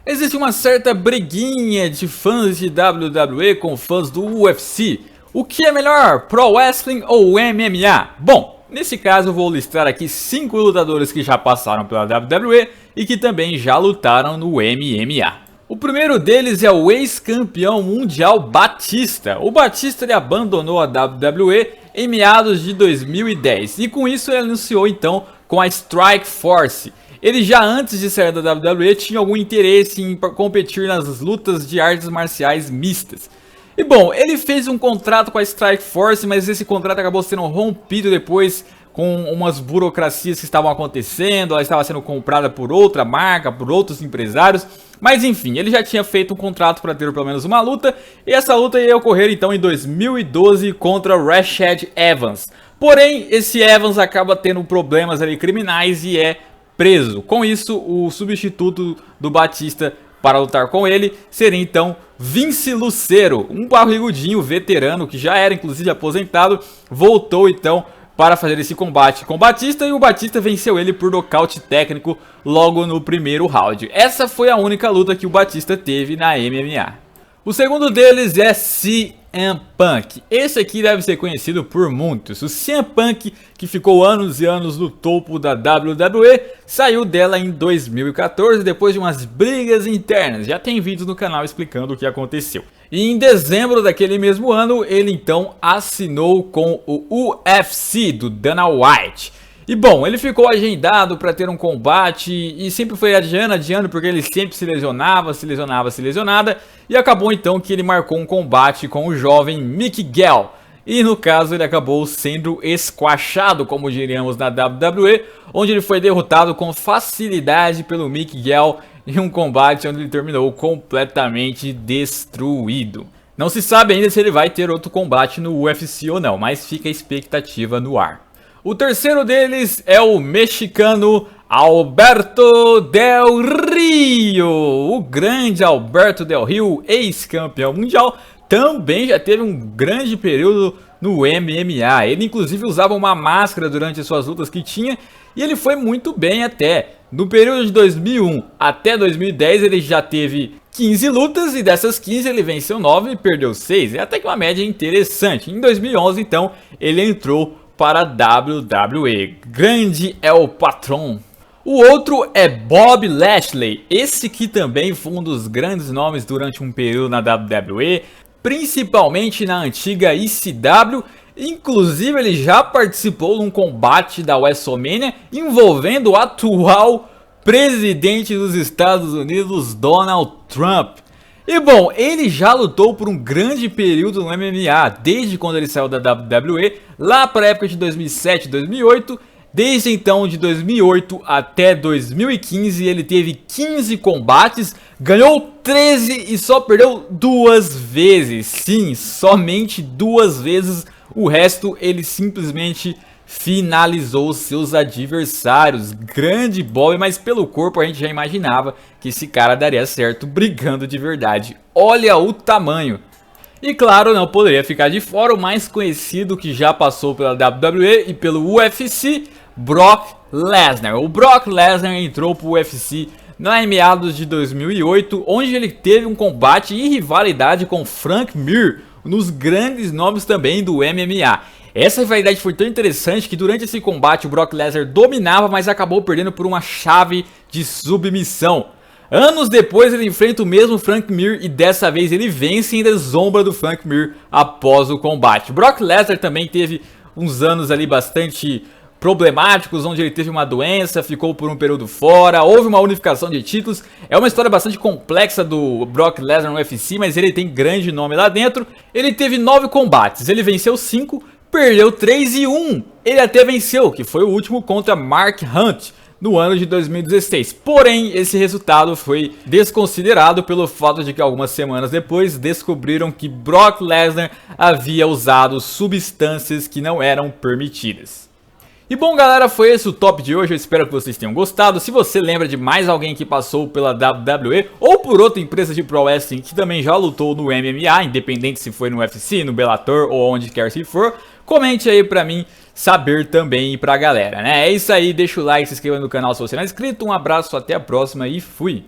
Existe uma certa briguinha de fãs de WWE com fãs do UFC. O que é melhor, Pro Wrestling ou MMA? Bom, nesse caso eu vou listar aqui 5 lutadores que já passaram pela WWE e que também já lutaram no MMA. O primeiro deles é o ex-campeão mundial Batista. O Batista ele abandonou a WWE em meados de 2010 e com isso ele anunciou então com a Strike Force. Ele já antes de sair da WWE tinha algum interesse em competir nas lutas de artes marciais mistas. E bom, ele fez um contrato com a Strike Force, mas esse contrato acabou sendo rompido depois com umas burocracias que estavam acontecendo, ela estava sendo comprada por outra marca, por outros empresários. Mas enfim, ele já tinha feito um contrato para ter pelo menos uma luta, e essa luta ia ocorrer então em 2012 contra Rashad Evans. Porém, esse Evans acaba tendo problemas ali criminais e é preso. Com isso, o substituto do Batista para lutar com ele seria então Vince Lucero, um barrigudinho veterano que já era inclusive aposentado, voltou então para fazer esse combate com o Batista e o Batista venceu ele por nocaute técnico logo no primeiro round. Essa foi a única luta que o Batista teve na MMA. O segundo deles é CM Punk. Esse aqui deve ser conhecido por muitos. O CM Punk, que ficou anos e anos no topo da WWE, saiu dela em 2014 depois de umas brigas internas. Já tem vídeos no canal explicando o que aconteceu. E em dezembro daquele mesmo ano, ele então assinou com o UFC do Dana White. E bom, ele ficou agendado para ter um combate e sempre foi adiando porque ele sempre se lesionava, e acabou então que ele marcou um combate com o jovem Miguel. E no caso ele acabou sendo esquachado, como diríamos na WWE, onde ele foi derrotado com facilidade pelo Miguel em um combate onde ele terminou completamente destruído. Não se sabe ainda se ele vai ter outro combate no UFC ou não, mas fica a expectativa no ar. O terceiro deles é o mexicano Alberto Del Rio. O grande Alberto Del Rio, ex-campeão mundial, também já teve um grande período no MMA. Ele inclusive usava uma máscara durante suas lutas que tinha e ele foi muito bem até. No período de 2001 até 2010 ele já teve 15 lutas e dessas 15 ele venceu 9 e perdeu 6. É até que uma média interessante. Em 2011 então ele entrou para a WWE. Grande é o patrão. O outro é Bob Lashley. Esse aqui também foi um dos grandes nomes durante um período na WWE, principalmente na antiga ECW. Inclusive ele já participou de um combate da WrestleMania envolvendo o atual presidente dos Estados Unidos, Donald Trump. E bom, ele já lutou por um grande período no MMA, desde quando ele saiu da WWE, lá para a época de 2007, 2008. Desde então, de 2008 até 2015, ele teve 15 combates, ganhou 13 e só perdeu 2 vezes. Sim, somente 2 vezes, o resto ele simplesmente finalizou seus adversários. Grande Bob, mas pelo corpo a gente já imaginava que esse cara daria certo brigando de verdade. Olha o tamanho. E claro, não poderia ficar de fora o mais conhecido que já passou pela WWE e pelo UFC, Brock Lesnar. O Brock Lesnar entrou para o UFC em meados de 2008, onde ele teve um combate e rivalidade com Frank Mir, nos grandes nomes também do MMA. Essa rivalidade foi tão interessante que durante esse combate o Brock Lesnar dominava, mas acabou perdendo por uma chave de submissão. Anos depois ele enfrenta o mesmo Frank Mir e dessa vez ele vence e ainda zomba do Frank Mir após o combate. Brock Lesnar também teve uns anos ali bastante problemáticos, onde ele teve uma doença, ficou por um período fora, houve uma unificação de títulos. É uma história bastante complexa do Brock Lesnar no UFC, mas ele tem grande nome lá dentro. Ele teve 9 combates, ele venceu 5, perdeu 3 e 1. Ele até venceu, que foi o último contra Mark Hunt, no ano de 2016. Porém, esse resultado foi desconsiderado pelo fato de que algumas semanas depois descobriram que Brock Lesnar havia usado substâncias que não eram permitidas. E bom galera, foi esse o top de hoje, eu espero que vocês tenham gostado. Se você lembra de mais alguém que passou pela WWE ou por outra empresa de Pro Wrestling que também já lutou no MMA, independente se foi no UFC, no Bellator ou onde quer se for, comente aí pra mim saber também e pra galera, né? É isso aí, deixa o like, se inscreva no canal se você não é inscrito, um abraço, até a próxima e fui!